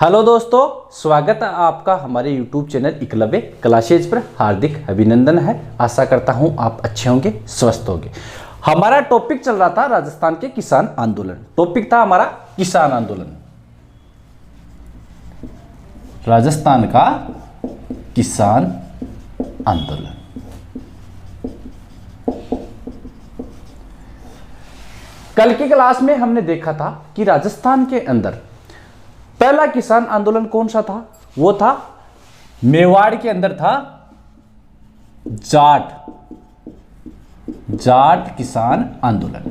Hello दोस्तों, स्वागत है आपका हमारे YouTube चैनल एकलव्य क्लासेज पर। हार्दिक अभिनंदन है। आशा करता हूं आप अच्छे होंगे, स्वस्थ होंगे। हमारा टॉपिक चल रहा था राजस्थान के किसान आंदोलन। टॉपिक था हमारा किसान आंदोलन, राजस्थान का किसान आंदोलन। कल की क्लास में हमने देखा था कि राजस्थान के अंदर पहला किसान आंदोलन कौन सा था? वो था मेवाड़ के अंदर था जाट किसान आंदोलन।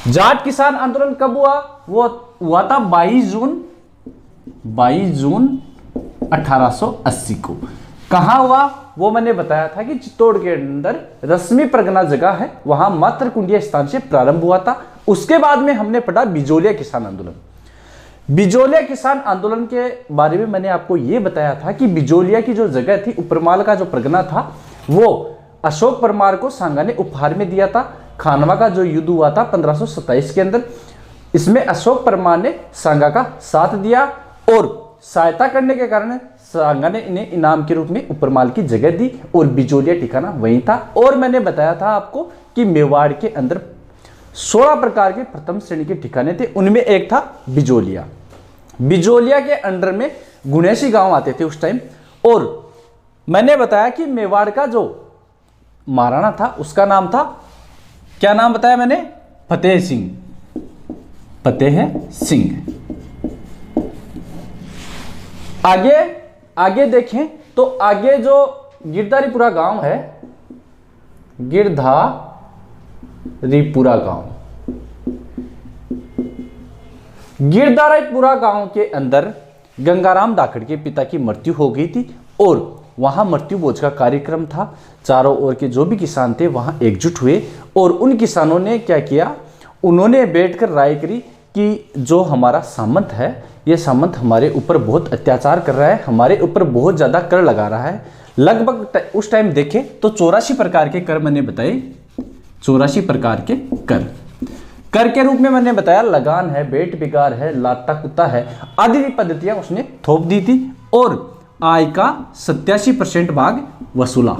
जाट किसान आंदोलन कब हुआ? वो हुआ था 22 जून 1880 को। कहां हुआ? वो मैंने बताया था कि चित्तौड़ के अंदर रश्मि परगना जगह है, वहां मात्र कुंडिया स्थान से प्रारंभ हुआ था। उसके बाद में हमने पढ़ा बिजोलिया किसान आंदोलन। बिजोलिया किसान आंदोलन के बारे में मैंने आपको यह बताया था कि बिजोलिया की जो जगह थी, उपरमाल का जो परगना था, वो अशोक परमार को सांगा ने उपहार में दिया था। खानवा का जो युद्ध हुआ था 1527 के अंदर, इसमें अशोक परमार ने सांगा का साथ दिया और सहायता करने के कारण सांगा ने इन्हें इनाम के रूप में उपरमाल की जगह दी और बिजोलिया ठिकाना वहीं था। और मैंने बताया था आपको कि मेवाड़ के अंदर 16 प्रकार के प्रथम श्रेणी के ठिकाने थे, उनमें एक था बिजोलिया। बिजोलिया के अंडर में गुणेशी गांव आते थे उस टाइम। और मैंने बताया कि मेवाड़ का जो महाराणा था उसका नाम था, क्या नाम बताया मैंने? फतेह सिंह। आगे देखें तो आगे जो गिरधारीपुरा गांव है, गिरधारीपुरा गांव के अंदर गंगाराम धाकड़ के पिता की मृत्यु हो गई थी और वहां मृत्यु भोज का कार्यक्रम था। चारों ओर के जो भी किसान थे वहां एकजुट हुए और उन किसानों ने क्या किया? उन्होंने बैठकर राय करी कि जो हमारा सामंत है, ये सामंत हमारे ऊपर बहुत अत्याचार कर रहा है, हमारे ऊपर बहुत ज्यादा कर लगा रहा है। लगभग उस टाइम देखें तो 84 प्रकार के कर मैंने बताए। 84 प्रकार के कर के रूप में मैंने बताया लगान है, बेट बिगार है, लाता कुत्ता है, आदि पद्धतियां उसने थोप दी थी और आय का 87% भाग वसूला।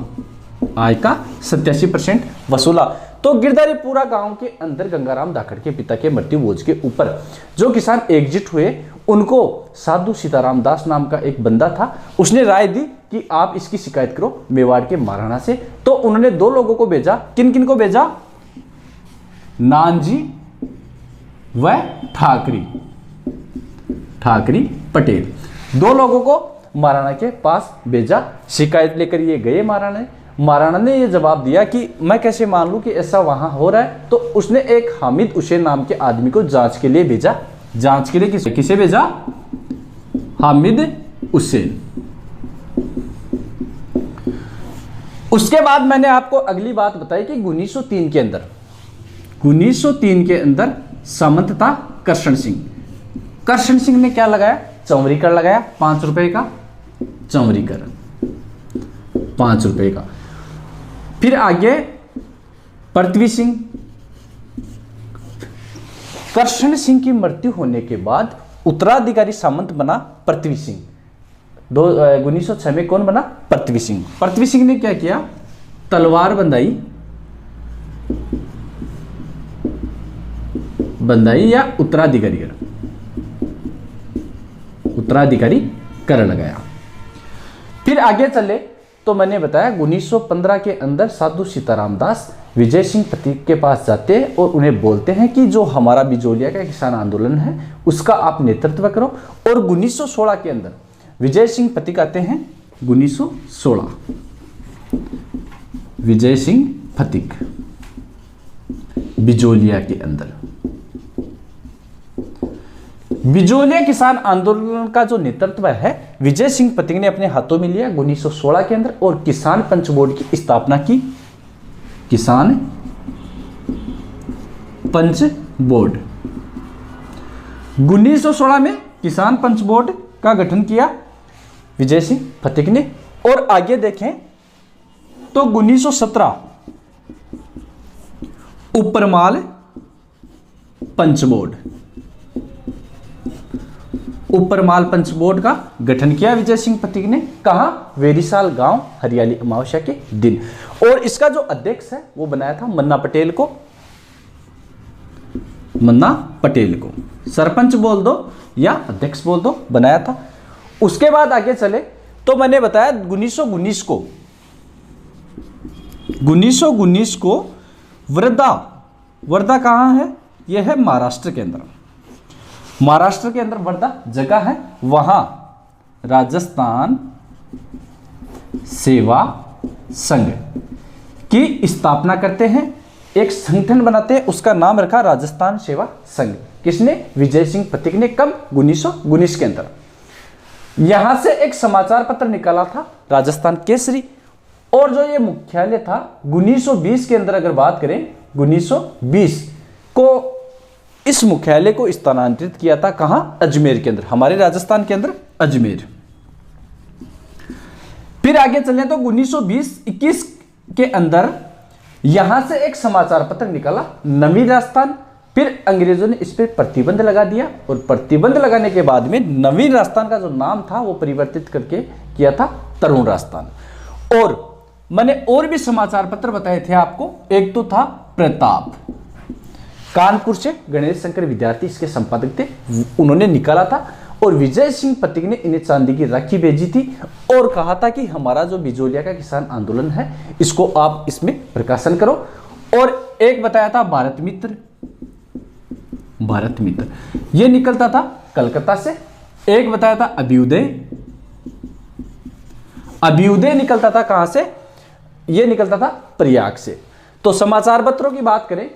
आय का 87% वसूला। तो गिरधारीपुरा गांव के अंदर गंगाराम धाकड़ के पिता के मृत्यु भोज के ऊपर जो किसान एकजुट हुए, उनको साधु सीताराम दास नाम का एक बंदा था, उसने राय दी कि आप इसकी शिकायत करो मेवाड़ के महाराणा से। तो उन्होंने 2 लोगों को भेजा। किन किन को भेजा? नानजी व ठाकरी पटेल, 2 लोगों को महाराणा के पास भेजा। शिकायत लेकर ये गए महाराणा ने ये जवाब दिया कि मैं कैसे मान लूं कि ऐसा वहां हो रहा है। तो उसने एक हामिद हुसैन नाम के आदमी को जांच के लिए भेजा। जांच के लिए किसे भेजा? हामिद हुसैन। उसके बाद मैंने आपको अगली बात बताई कि 1903 के अंदर सामंत था करशन सिंह ने क्या लगाया? चौमरी कर लगाया, 5 रुपए का चौमरी कर, 5 रुपए का। फिर आगे पृथ्वी सिंह। करशन सिंह की मृत्यु होने के बाद उत्तराधिकारी सामंत बना पृथ्वी सिंह। 1906 में कौन बना? पृथ्वी सिंह ने क्या किया? तलवार बंदाई या उत्तराधिकारी कर लगाया। फिर आगे चले तो मैंने बताया 1915 के अंदर साधु सीताराम दास विजय सिंह पथिक के पास जाते हैं और उन्हें बोलते हैं कि जो हमारा बिजोलिया का किसान आंदोलन है उसका आप नेतृत्व करो। और 1916 के अंदर विजय सिंह पथिक आते हैं। 1916 विजय सिंह पथिक बिजोलिया के अंदर। बिजोलिया किसान आंदोलन का जो नेतृत्व है विजय सिंह पथिक ने अपने हाथों में लिया 1916 के अंदर और किसान पंच बोर्ड की स्थापना की। किसान पंच बोर्ड 1916 में किसान पंच बोर्ड का गठन किया विजय सिंह पथिक ने। और आगे देखें तो 1917 उपरमाल पंच बोर्ड, उपरमाल पंच बोर्ड का गठन किया विजय सिंह पथिक ने। कहां? वेरीसाल गांव, हरियाली अमावस्या के दिन। और इसका जो अध्यक्ष है वो बनाया था मन्ना पटेल को, मन्ना पटेल को सरपंच बोल दो या अध्यक्ष बोल दो, बनाया था। उसके बाद आगे चले तो मैंने बताया 1919 को वर्धा, वर्धा कहाँ है? यह है महाराष्ट्र के अंदर, महाराष्ट्र के अंदर वर्धा जगह है, वहां राजस्थान सेवा संघ की स्थापना करते हैं, एक संगठन बनाते हैं, उसका नाम रखा राजस्थान सेवा संघ। किसने? विजय सिंह पथिक ने। कब? 1919 के अंदर। यहां से एक समाचार पत्र निकाला था राजस्थान केसरी, और जो ये मुख्यालय था 1920 के अंदर अगर बात करें, 1920 को इस मुख्यालय को स्थानांतरित किया था। कहां? अजमेर के अंदर, हमारे राजस्थान के अंदर अजमेर। फिर आगे चलें तो 1920-21 के अंदर यहां से एक समाचार पत्र निकाला नवीन राजस्थान। फिर अंग्रेजों ने इस पर प्रतिबंध लगा दिया, और प्रतिबंध लगाने के बाद में नवीन राजस्थान का जो नाम था वो परिवर्तित करके किया था तरुण राजस्थान। और मैंने और भी समाचार पत्र बताए थे आपको, एक तो था प्रताप, कानपुर से गणेश शंकर विद्यार्थी इसके संपादक थे, उन्होंने निकाला था। और विजय सिंह पथिक ने इन्हें चांदी की राखी भेजी थी और कहा था कि हमारा जो बिजोलिया का किसान आंदोलन है इसको आप इसमें प्रकाशन करो। और एक बताया था भारत मित्र, भारत मित्र ये निकलता था कलकत्ता से। एक बताया था अभ्युदय, अभ्युदय निकलता था कहां से? ये निकलता था प्रयाग से। तो समाचार पत्रों की बात करें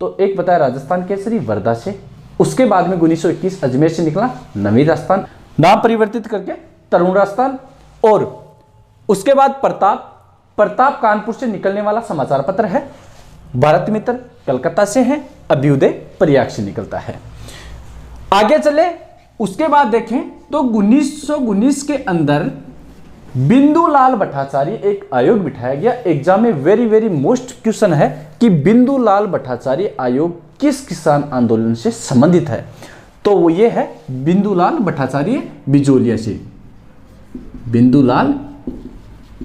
तो एक बताया राजस्थान केसरी वर्धा से, उसके बाद में 1921 अजमेर से निकला नवीन राजस्थान, नाम परिवर्तित करके तरुण राजस्थान। और उसके बाद प्रताप, प्रताप कानपुर से निकलने वाला समाचार पत्र है, भारत मित्र कलकत्ता से है, अभ्युदय प्रयाग से निकलता है। आगे चले उसके बाद देखें तो 1919 के अंदर बिंदुलाल भट्टाचार्य एक आयोग बिठाया गया। एग्जाम में वेरी वेरी मोस्ट क्वेश्चन है कि बिंदुलाल भट्टाचार्य आयोग किस किसान आंदोलन से संबंधित है? तो वो ये है बिंदुलाल भट्टाचार्य बिजोलिया से, बिंदुलाल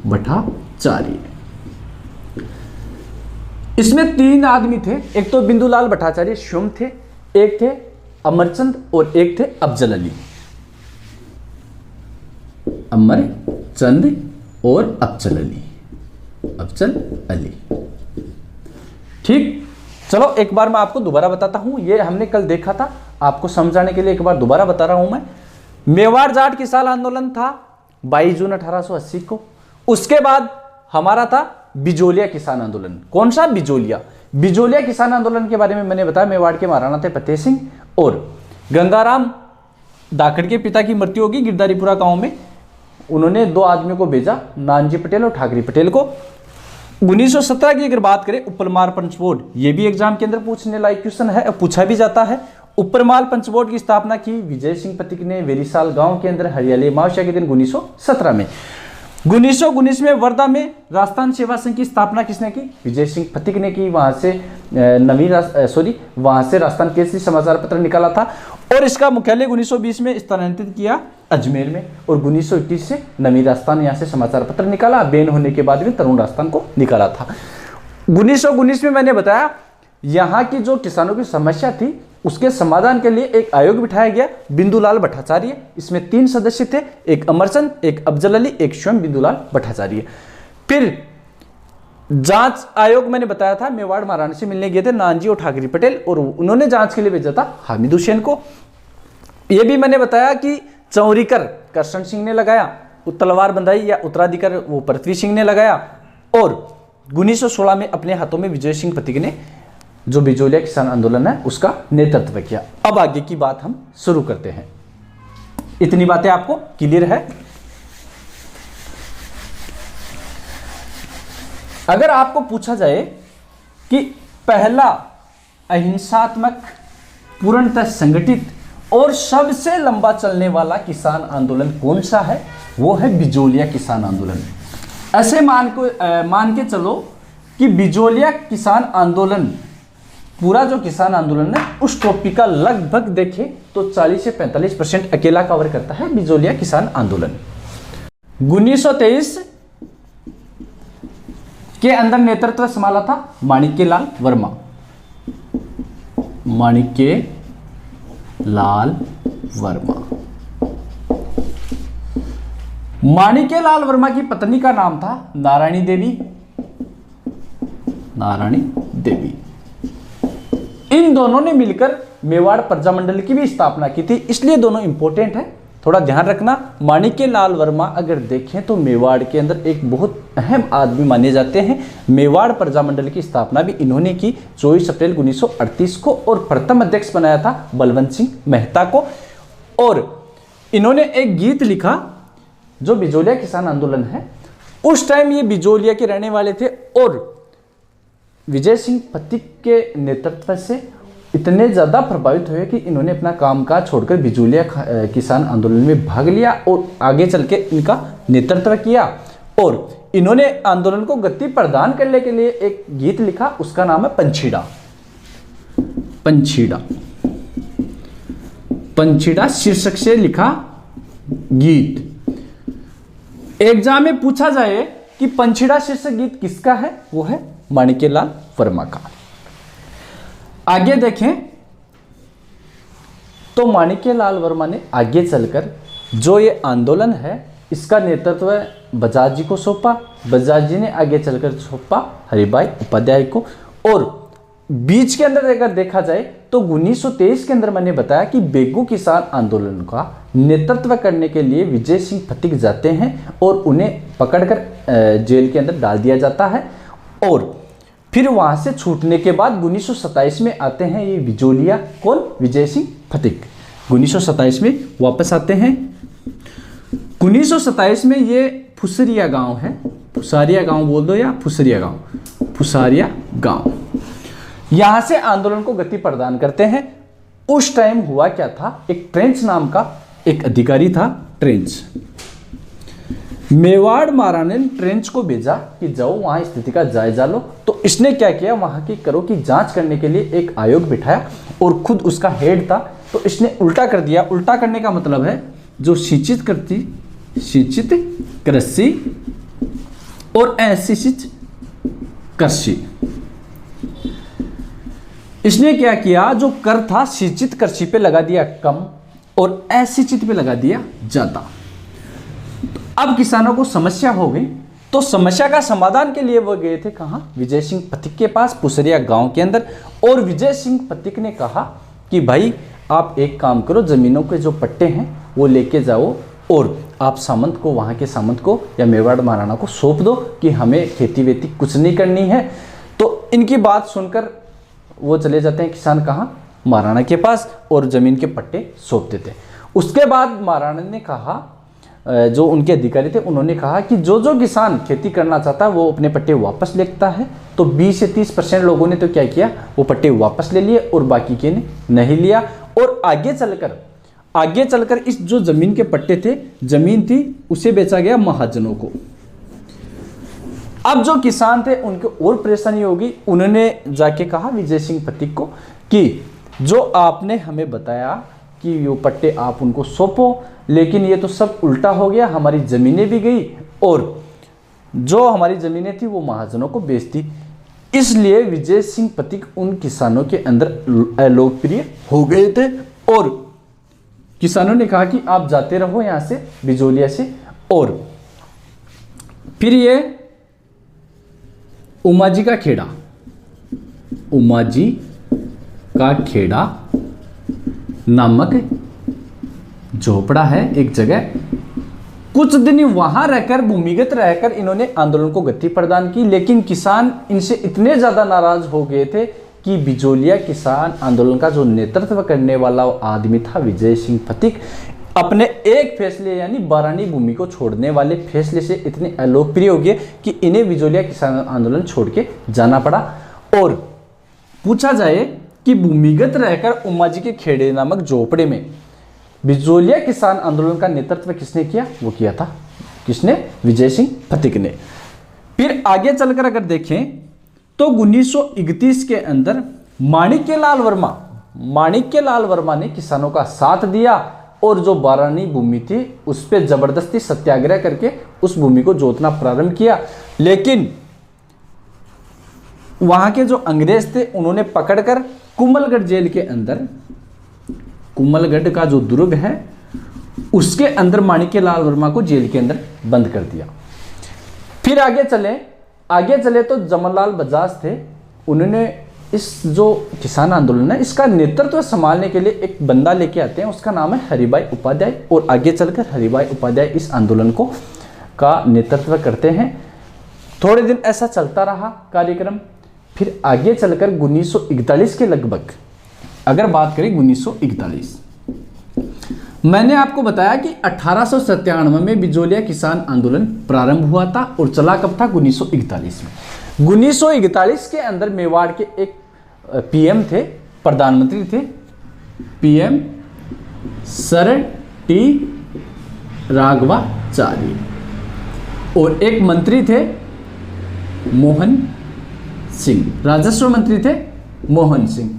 भट्टाचार्य। इसमें 3 आदमी थे, एक तो बिंदुलाल भट्टाचार्य स्वयं थे, एक थे अमरचंद और एक थे अफजल अली, अमरचंद और अफजल अली, अफजल अली। ठीक, चलो एक बार मैं आपको दोबारा बताता हूं, ये हमने कल देखा था, आपको समझाने के लिए एक बार दोबारा बता रहा हूं मैं। मेवाड़ जाट किसान आंदोलन था 22 जून 1880 को। उसके बाद हमारा था बिजोलिया किसान आंदोलन। कौन सा? बिजोलिया। बिजोलिया किसान आंदोलन के बारे में मैंने बताया, मेवाड़ के महाराणा थे फतेह सिंह और गंगाराम दाखड़ के पिता की मृत्यु होगी गिरधारीपुरा गांव में। उन्होंने 2 आदमियों को भेजा, नानजी पटेल और ठाकरे पटेल को। 1917 की अगर बात करें, उपरमाल पंच बोर्ड, ये भी एग्जाम के अंदर पूछने लायक क्वेश्चन है, पूछा भी जाता है। उपरमाल पंच बोर्ड की स्थापना की विजय सिंह पथिक ने वेरीसाल गांव के अंदर हरियाली अमावस्या के दिन 1917 में। 1919 में वर्धा में राजस्थान सेवा संघ की स्थापना किसने की? विजय सिंह पथिक ने की। वहां से वहां से राजस्थान केसरी समाचार पत्र निकाला था और इसका मुख्यालय 1920 में स्थानांतरित किया अजमेर में, और 1921 से नवीन राजस्थान यहाँ से समाचार पत्र निकाला। बैन होने के बाद में तरुण राजस्थान को निकाला था। 1919 में मैंने बताया यहाँ की जो किसानों की समस्या थी उसके समाधान के लिए एक आयोग बिठाया गया, बिंदुलाल भट्टाचार्य। इसमें 3 सदस्य थे, एक अमरचंद, एक अफजल अली, एक स्वयं बिंदुलाल भट्टाचार्य। फिर जांच आयोग मैंने बताया था, मेवाड़ महाराणा से मिलने गए थे नानजी और ठाकरे पटेल, और उन्होंने जांच के लिए भेजा था हामिद हुसैन को। यह भी मैंने बताया कि चौरीकर करशन सिंह ने लगाया, तलवार बंधाई या उत्तराधिकार वो पृथ्वी सिंह ने लगाया, और 1916 में अपने हाथों में विजय सिंह पथिक ने जो बिजोलिया किसान आंदोलन है उसका नेतृत्व किया। अब आगे की बात हम शुरू करते हैं। इतनी बातें आपको क्लियर है? अगर आपको पूछा जाए कि पहला अहिंसात्मक, पूर्णतः संगठित और सबसे लंबा चलने वाला किसान आंदोलन कौन सा है, वो है बिजोलिया किसान आंदोलन। ऐसे मान के चलो कि बिजोलिया किसान आंदोलन पूरा जो किसान आंदोलन है उस टॉपिक का लगभग देखें तो 40 से 45% अकेला कवर करता है बिजोलिया किसान आंदोलन। 1923 के अंदर नेतृत्व संभाला था माणिक्यलाल वर्मा। माणिक्यलाल वर्मा। माणिक्यलाल वर्मा की पत्नी का नाम था नारायणी देवी। नारायणी देवी। इन दोनों ने मिलकर मेवाड़ प्रजामंडल की भी स्थापना की थी, इसलिए दोनों इंपॉर्टेंट है, थोड़ा ध्यान रखना। माणिक्यलाल वर्मा अगर देखें तो मेवाड़ के अंदर एक बहुत अहम आदमी माने जाते हैं। मेवाड़ प्रजामंडल की स्थापना भी इन्होंने की 24 अप्रैल 1938 को, और प्रथम अध्यक्ष बनाया था बलवंत सिंह मेहता को। और इन्होंने एक गीत लिखा जो बिजोलिया किसान आंदोलन है। उस टाइम ये बिजोलिया के रहने वाले थे और विजय सिंह पथिक के नेतृत्व से इतने ज़्यादा प्रभावित हुए कि इन्होंने अपना कामकाज छोड़कर बिजोलिया किसान आंदोलन में भाग लिया और आगे चल के इनका नेतृत्व किया। और इन्होंने आंदोलन को गति प्रदान करने के लिए एक गीत लिखा, उसका नाम है पंछीड़ा। पंछीड़ा। पंछीड़ा शीर्षक से लिखा गीत। एग्जाम में पूछा जाए कि पंछीड़ा शीर्षक गीत किसका है, वो है माणिक्यलाल वर्मा का। आगे देखें तो माणिक्यलाल वर्मा ने आगे चलकर जो ये आंदोलन है इसका नेतृत्व बजाज जी को सौंपा। बजाज जी ने आगे चलकर सौंपा हरिभाई उपाध्याय को। और बीच के अंदर अगर देखा जाए तो 1923 के अंदर मैंने बताया कि बेगू किसान आंदोलन का नेतृत्व करने के लिए विजय सिंह पथिक जाते हैं और उन्हें पकड़कर जेल के अंदर डाल दिया जाता है। और फिर वहां से छूटने के बाद 1927 में आते हैं ये बिजोलिया। कौन? विजय सिंह पथिक 1927 में वापस आते हैं। 1927 में ये फुसरिया गांव है, फुसारिया गांव बोल दो या फुसरिया गांव, फुसारिया गांव, यहां से आंदोलन को गति प्रदान करते हैं। उस टाइम हुआ क्या था, एक ट्रेंच नाम का एक अधिकारी था, ट्रेंच। मेवाड़ महाराणा ने ट्रेंच को भेजा कि जाओ वहां स्थिति का जायजा लो। तो इसने क्या किया, वहां की करों की जांच करने के लिए एक आयोग बिठाया और खुद उसका हेड था। तो इसने उल्टा कर दिया। उल्टा करने का मतलब है जो सिंचित कृषि और असिंचित कृषि। इसने क्या किया, जो कर था सिंचित कृषि पे लगा दिया कम और असिंचित पे लगा दिया ज्यादा। अब किसानों को समस्या हो गई, तो समस्या का समाधान के लिए वो गए थे कहां, विजय सिंह पथिक के पास पुसरिया गांव के अंदर। और विजय सिंह पथिक ने कहा कि भाई आप एक काम करो, जमीनों के जो पट्टे हैं वो लेके जाओ और आप सामंत को, वहां के सामंत को या मेवाड़ महाराणा को सौंप दो कि हमें खेती वेती कुछ नहीं करनी है। तो इनकी बात सुनकर वो चले जाते हैं किसान कहां, महाराणा के पास, और जमीन के पट्टे सौंप देते। उसके बाद महाराणा ने कहा, जो उनके अधिकारी थे उन्होंने कहा कि जो जो किसान खेती करना चाहता है वो अपने पट्टे वापस लेता है। तो 20 से 30% लोगों ने तो क्या किया, वो पट्टे वापस ले लिए और बाकी के ने नहीं लिया। और आगे चलकर इस जो जमीन के पट्टे थे, जमीन थी, उसे बेचा गया महाजनों को। अब जो किसान थे उनको और परेशानी होगी। उन्होंने जाके कहा विजय सिंह पथिक को कि जो आपने हमें बताया कि ये पट्टे आप उनको सौंपो, लेकिन ये तो सब उल्टा हो गया, हमारी ज़मीनें भी गई और जो हमारी ज़मीनें थी वो महाजनों को बेच दी। इसलिए विजय सिंह पथिक उन किसानों के अंदर लोकप्रिय हो गए थे और किसानों ने कहा कि आप जाते रहो यहाँ से, बिजोलिया से। और फिर ये उमाजी का खेड़ा, उमाजी का खेड़ा नामक झोपड़ा है एक जगह, कुछ दिन वहां रहकर, भूमिगत रहकर इन्होंने आंदोलन को गति प्रदान की। लेकिन किसान इनसे इतने ज्यादा नाराज हो गए थे कि बिजोलिया किसान आंदोलन का जो नेतृत्व करने वाला आदमी था विजय सिंह पथिक, अपने एक फैसले यानी बारानी भूमि को छोड़ने वाले फैसले से इतने अलोकप्रिय हो गए कि इन्हें बिजोलिया किसान आंदोलन छोड़ के जाना पड़ा। और पूछा जाए कि भूमिगत रहकर उमाजी के खेड़े नामक झोपड़े में बिजोलिया किसान आंदोलन का नेतृत्व किसने किया, वो किया था किसने, विजय सिंह पथिक ने। फिर आगे चलकर अगर देखें तो 1931 के अंदर माणिक्य लाल वर्मा ने किसानों का साथ दिया और जो बारानी भूमि थी उस पर जबरदस्ती सत्याग्रह करके उस भूमि को जोतना प्रारंभ किया। लेकिन वहां के जो अंग्रेज थे उन्होंने पकड़कर कुंभलगढ़ जेल के अंदर, कुंभलगढ़ का जो दुर्ग है उसके अंदर माणिक्य लाल वर्मा को जेल के अंदर बंद कर दिया। फिर आगे चले तो जमनलाल बजाज थे, उन्होंने इस जो किसान आंदोलन है इसका नेतृत्व संभालने के लिए एक बंदा लेके आते हैं, उसका नाम है हरिभाई उपाध्याय। और आगे चलकर हरिभाई उपाध्याय इस आंदोलन को का नेतृत्व करते हैं। थोड़े दिन ऐसा चलता रहा कार्यक्रम। फिर आगे चलकर 1941 के लगभग, अगर बात करें 1941, मैंने आपको बताया कि 1897 में बिजोलिया किसान आंदोलन प्रारंभ हुआ था और चला कब था? 1941 में। 1941 के अंदर मेवाड़ के एक पीएम थे, प्रधानमंत्री थे, पीएम सर टी राघवाचार्य, और एक मंत्री थे मोहन सिंह, राजस्व मंत्री थे मोहन सिंह।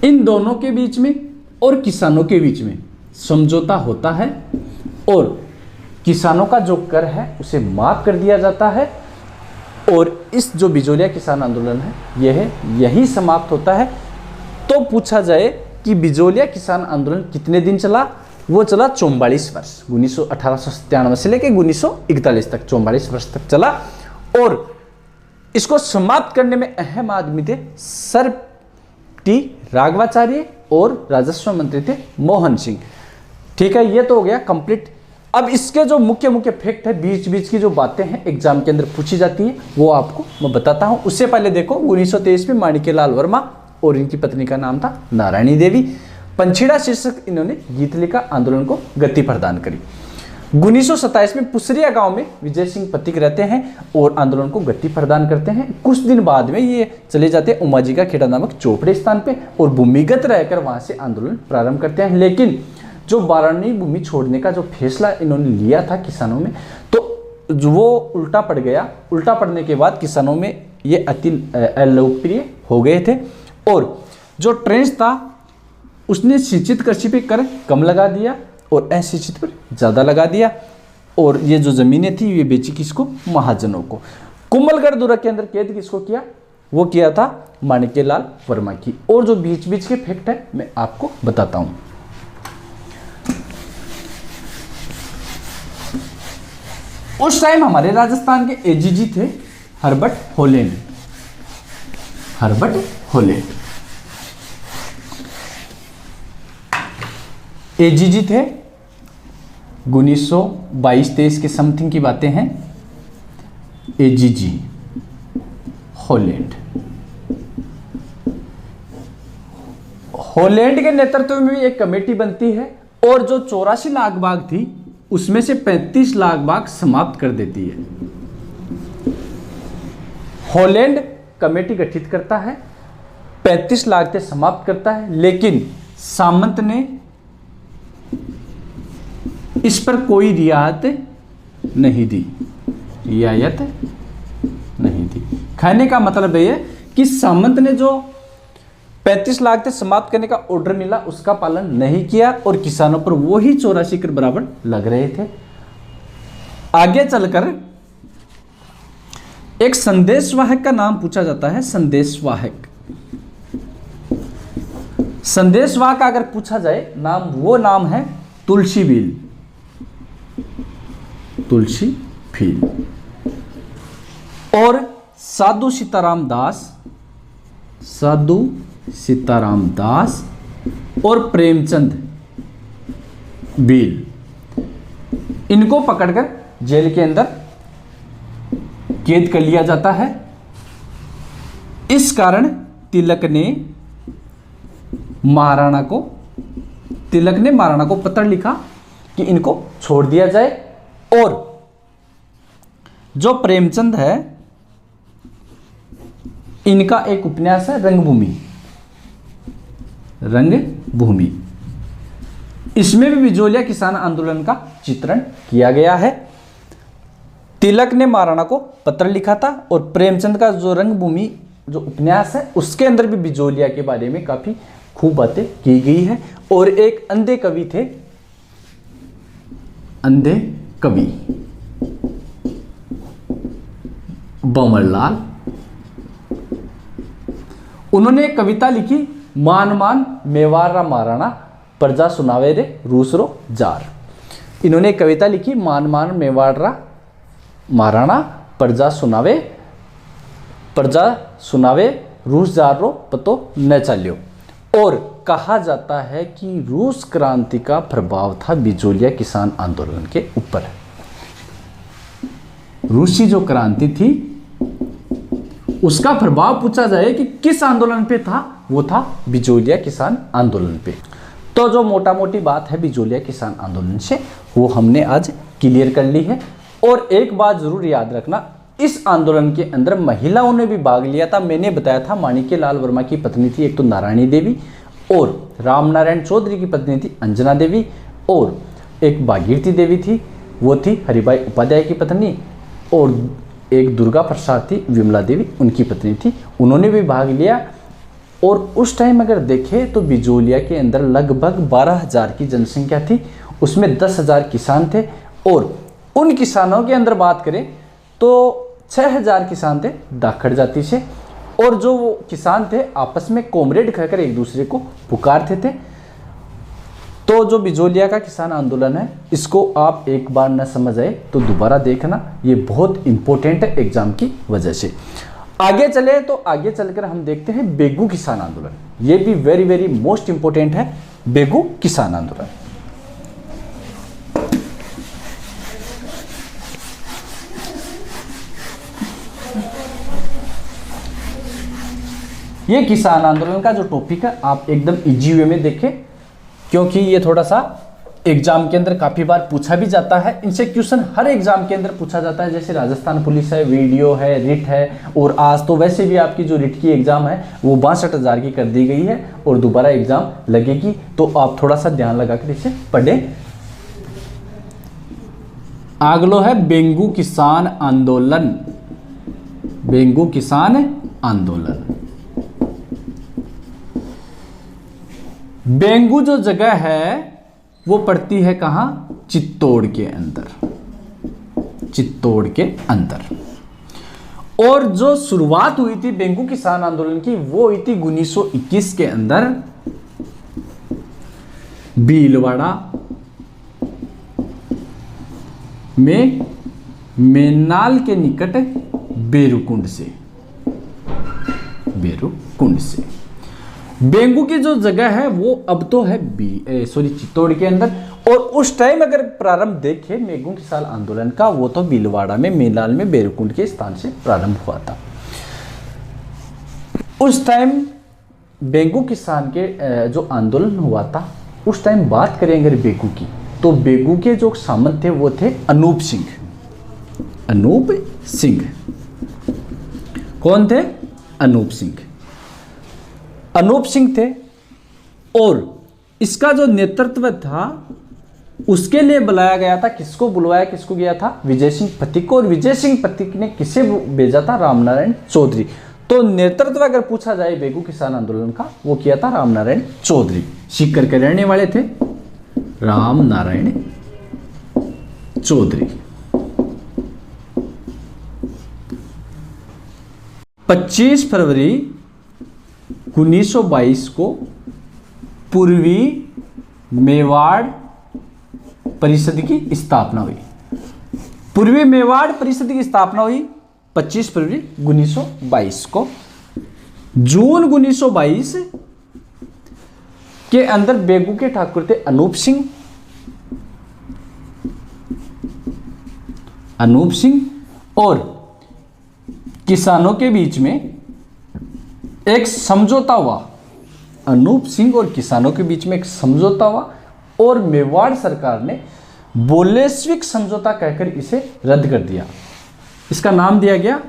इन दोनों के बीच में और किसानों के बीच में समझौता होता है और किसानों का जो कर है उसे माफ कर दिया जाता है और इस जो बिजोलिया किसान आंदोलन है यही समाप्त होता है। तो पूछा जाए कि बिजोलिया किसान आंदोलन कितने दिन चला? वो चला 44 वर्ष, 1897 से लेकर 1941 तक 44 वर्ष तक चला। और इसको समाप्त करने में अहम आदमी थे सर टी राघवाचार्य और राजस्व मंत्री थे मोहन सिंह। ठीक है, ये तो हो गया कंप्लीट। अब इसके जो मुख्य फैक्ट है, बीच बीच की जो बातें हैं एग्जाम के अंदर पूछी जाती है, वो आपको मैं बताता हूं। उससे पहले देखो 1923 में माणिक्य लाल वर्मा और इनकी पत्नी का नाम था नारायणी देवी, पंछीड़ा शीर्षक इन्होंने गीत लिखा, आंदोलन को गति प्रदान करी। 1927 में पुसरिया गांव में विजय सिंह पथिक रहते हैं और आंदोलन को गति प्रदान करते हैं। कुछ दिन बाद में ये चले जाते हैं उमाजी का खेड़ा नामक चौपड़े स्थान पे और भूमिगत रहकर वहां से आंदोलन प्रारंभ करते हैं। लेकिन जो बारानी भूमि छोड़ने का जो फैसला इन्होंने लिया था किसानों में, तो वो उल्टा पड़ गया। उल्टा पड़ने के बाद किसानों में ये अति लोकप्रिय हो गए थे और जो ट्रेंच था उसने सिंचित कृषि पे कर कम लगा दिया और असिंचित पर ज़्यादा लगा दिया और ये जो ज़मीनें थी ये बेची किसको? महाजनों को। कुंभलगढ़ दुर्ग के अंदर कैद किसको किया? वो किया था माणिक्य लाल वर्मा की। और जो बीच बीच के फैक्ट है मैं आपको बताता हूं। उस टाइम हमारे राजस्थान के एजीजी थे हर्बर्ट होलैंड। एजीजी थे 1922-23 के समथिंग की बातें हैं। एजीजी होलैंड के नेतृत्व में एक कमेटी बनती है और जो 84 लाख बाग थी उसमें से 35 लाख बाग समाप्त कर देती है। होलैंड कमेटी गठित करता है, 35 लाख से समाप्त करता है, लेकिन सामंत ने इस पर कोई रियायत नहीं दी। कहने का मतलब ये कि सामंत ने जो 35 लाख से समाप्त करने का ऑर्डर मिला उसका पालन नहीं किया और किसानों पर वो ही 84 के बराबर लग रहे थे। आगे चलकर एक संदेशवाहक का नाम पूछा जाता है। संदेशवाहक का अगर पूछा जाए नाम, वो नाम है तुलसी भील। और साधु सीताराम दास और प्रेमचंद भील, इनको पकड़कर जेल के अंदर कैद कर लिया जाता है। इस कारण तिलक ने महाराणा को पत्र लिखा कि इनको छोड़ दिया जाए। और जो प्रेमचंद है इनका एक उपन्यास है रंगभूमि। इसमें भी बिजोलिया किसान आंदोलन का चित्रण किया गया है। तिलक ने महाराणा को पत्र लिखा था और प्रेमचंद का जो रंगभूमि जो उपन्यास है उसके अंदर भी बिजोलिया के बारे में काफी खूब बातें की गई है। और एक अंधे कवि थे, अंधे कवि बंवरलाल, उन्होंने एक कविता लिखी, मान मान मेवाड़ रा महाराणा प्रजा सुनावे रे रूस रो जार। इन्होंने एक कविता लिखी, मान मान मेवाड़ रा महाराणा प्रजा सुनावे रूस जार रो पतो न चलियो। और कहा जाता है कि रूस क्रांति का प्रभाव था बिजोलिया किसान आंदोलन के ऊपर। रूसी जो क्रांति थी उसका प्रभाव पूछा जाए कि किस आंदोलन पे था, वो था बिजोलिया किसान आंदोलन पे। तो जो मोटा मोटी बात है बिजोलिया किसान आंदोलन से, वो हमने आज क्लियर कर ली है। और एक बात जरूर याद रखना, इस आंदोलन के अंदर महिलाओं ने भी भाग लिया था। मैंने बताया था माणिक्यलाल वर्मा की पत्नी थी एक तो नारायणी देवी, और रामनारायण चौधरी की पत्नी थी अंजना देवी, और एक भागीरथी देवी थी, वो थी हरिभाई उपाध्याय की पत्नी, और एक दुर्गा प्रसाद थी, विमला देवी उनकी पत्नी थी। उन्होंने भी भाग लिया। और उस टाइम अगर देखें तो बिजोलिया के अंदर लगभग 12,000 की जनसंख्या थी, उसमें 10,000 किसान थे। और उन किसानों के अंदर बात करें तो 6,000 किसान थे दाखड़ जाति से, और जो वो किसान थे आपस में कॉमरेड कहकर एक दूसरे को पुकारते थे। तो जो बिजोलिया का किसान आंदोलन है, इसको आप एक बार न समझ आए तो दोबारा देखना, ये बहुत इंपॉर्टेंट है एग्जाम की वजह से। आगे चले तो आगे चलकर हम देखते हैं बेगू किसान आंदोलन। ये भी वेरी वेरी मोस्ट इंपॉर्टेंट है, बेगू किसान आंदोलन। ये किसान आंदोलन का जो टॉपिक है आप एकदम इजी वे में देखें, क्योंकि ये थोड़ा सा एग्जाम के अंदर काफी बार पूछा भी जाता है। इनसे क्वेश्चन हर एग्जाम के अंदर पूछा जाता है, जैसे राजस्थान पुलिस है, वीडियो है, रिट है, और आज तो वैसे भी आपकी जो रिट की एग्जाम है वो 62,000 की कर दी गई है और दोबारा एग्जाम लगेगी, तो आप थोड़ा सा ध्यान लगाकर इसे पढ़ें। अगलो है बेंगू किसान आंदोलन। बेंगू किसान आंदोलन। बेंगू जो जगह है वो पड़ती है कहां? चित्तौड़ के अंदर, चित्तौड़ के अंदर। और जो शुरुआत हुई थी बेंगू किसान आंदोलन की वो हुई थी 1921 के अंदर भीलवाड़ा में मेनाल के निकट बेरुकुंड से, बेरुकुंड से। बेंगू की जो जगह है वो अब तो है चित्तौड़ के अंदर। और उस टाइम अगर प्रारंभ देखें बेंगू किसान आंदोलन का, वो तो भीलवाड़ा में मेनाल में बेरुकुंड के स्थान से प्रारंभ हुआ था। उस टाइम बेंगू किसान के जो आंदोलन हुआ था, उस टाइम बात करें अगर बेंगू की, तो बेंगू के जो सामंत थे वो थे अनूप सिंह। अनूप सिंह कौन थे? अनूप सिंह। अनूप सिंह थे, और इसका जो नेतृत्व था उसके लिए बुलाया गया था। किसको बुलवाया, किसको गया था? विजय सिंह पथिक को। और विजय सिंह पथिक ने किसे भेजा था? रामनारायण चौधरी। तो नेतृत्व अगर पूछा जाए बेंगू किसान आंदोलन का, वो किया था रामनारायण चौधरी। सीकर के रहने वाले थे रामनारायण चौधरी। 25 फरवरी 1922 को पूर्वी मेवाड़ परिषद की स्थापना हुई। पूर्वी मेवाड़ परिषद की स्थापना हुई 25 फरवरी 1922 को। जून 1922 के अंदर बेंगू के ठाकुर थे अनूप सिंह। अनूप सिंह और किसानों के बीच में एक समझौता हुआ। अनूप सिंह और किसानों के बीच में एक समझौता हुआ, और मेवाड़ सरकार ने बोल्शेविक समझौता कहकर इसे रद्द कर दिया। इसका नाम दिया गया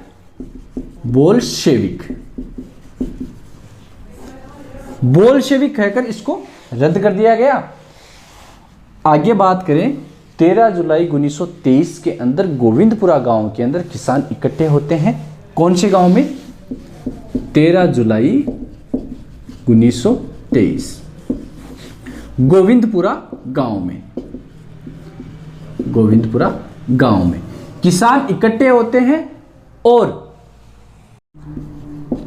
बोल्शेविक। बोल्शेविक कहकर इसको रद्द कर दिया गया। आगे बात करें, 13 जुलाई 1923 के अंदर गोविंदपुरा गांव के अंदर किसान इकट्ठे होते हैं। कौन से गांव में? 13 जुलाई 1923 गोविंदपुरा गांव में किसान इकट्ठे होते हैं और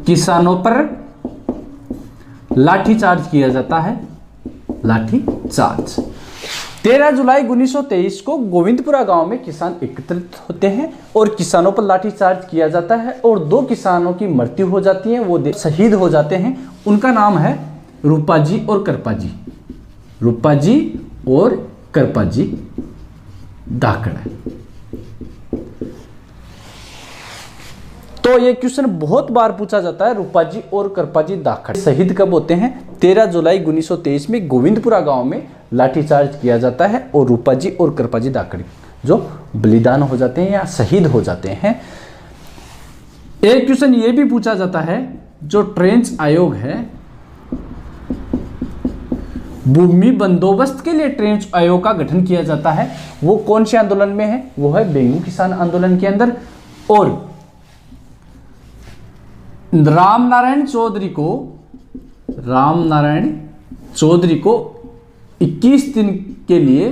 किसानों पर लाठीचार्ज किया जाता है। 13 जुलाई 1923 को गोविंदपुरा गांव में किसान एकत्रित होते हैं और किसानों पर लाठीचार्ज किया जाता है और 2 किसानों की मृत्यु हो जाती है, वो शहीद हो जाते हैं। उनका नाम है रूपाजी और करपाजी धाकड़। तो ये क्वेश्चन बहुत बार पूछा जाता है, रूपाजी और करपाजी धाकड़ शहीद कब होते हैं? 13 जुलाई 1923 में गोविंदपुरा गांव में लाठीचार्ज किया जाता है और रूपाजी और करपाजी धाकड़ जो बलिदान हो जाते हैं या शहीद हो जाते हैं। एक क्वेश्चन ये भी पूछा जाता है, जो ट्रेंच आयोग है, भूमि बंदोबस्त के लिए ट्रेंच आयोग का गठन किया जाता है, वो कौन से आंदोलन में है? वो है बेंगू किसान आंदोलन के अंदर। और राम नारायण चौधरी को 21 दिन के लिए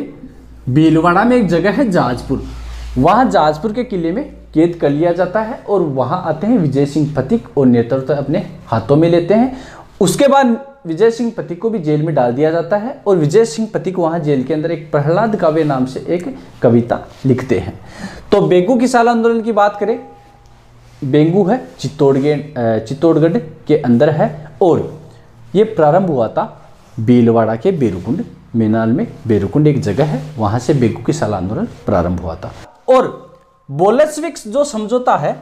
भीलवाड़ा में एक जगह है जाजपुर, वहां जाजपुर के किले में कैद कर लिया जाता है और वहां आते हैं विजय सिंह पथिक और नेतृत्व अपने हाथों में लेते हैं। उसके बाद विजय सिंह पथिक को भी जेल में डाल दिया जाता है और विजय सिंह पथिक वहां जेल के अंदर एक प्रहलाद काव्य नाम से एक कविता लिखते हैं। तो बेंगू किसान आंदोलन की बात करें, बेंगू है चित्तौड़गढ़ के अंदर है और ये प्रारंभ हुआ था भीलवाड़ा के बेरुकुंड मेनाल में। बेरुकुंड एक जगह है, वहां से बेंगू किसान आंदोलन प्रारंभ हुआ था। और बोल्शेविक जो समझौता है,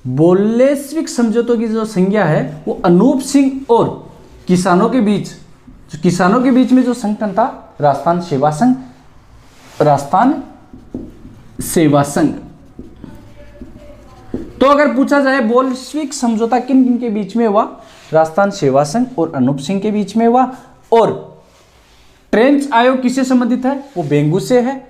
बोल्शेविक समझौतों की जो संज्ञा है वो अनूप सिंह और किसानों के बीच में जो संगठन था राजस्थान सेवा संघ। तो अगर पूछा जाए बोल्शेविक समझौता किन किन के बीच में हुआ, राजस्थान सेवा संघ और अनूप सिंह के बीच में हुआ। और ट्रेंच आयोग किससे संबंधित है? वो बेंगू से है।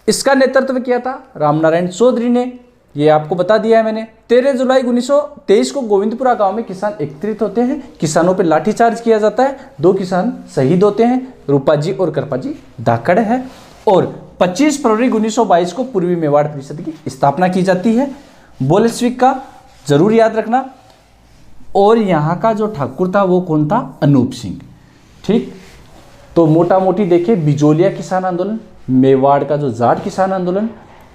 इसका नेतृत्व किया था राम नारायण चौधरी ने, ये आपको बता दिया है मैंने। 13 जुलाई 1923 को गोविंदपुरा गांव में किसान एकत्रित होते हैं, किसानों पर लाठीचार्ज किया जाता है, 2 किसान शहीद होते हैं, रूपाजी और करपाजी धाकड़ है। और 25 फरवरी 1922 को पूर्वी मेवाड़ परिषद की स्थापना की जाती है। बोल्शेविक का जरूर याद रखना। और यहाँ का जो ठाकुर था वो कौन था? अनूप सिंह। ठीक, तो मोटा मोटी देखिए, बिजोलिया किसान आंदोलन, मेवाड़ का जो जाट किसान आंदोलन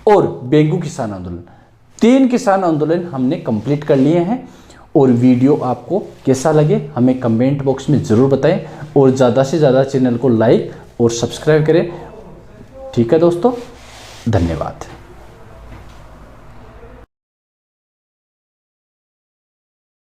और बेंगू किसान आंदोलन, 3 किसान आंदोलन हमने कंप्लीट कर लिए हैं। और वीडियो आपको कैसा लगे हमें कमेंट बॉक्स में ज़रूर बताएं और ज़्यादा से ज़्यादा चैनल को लाइक और सब्सक्राइब करें। ठीक है दोस्तों, धन्यवाद।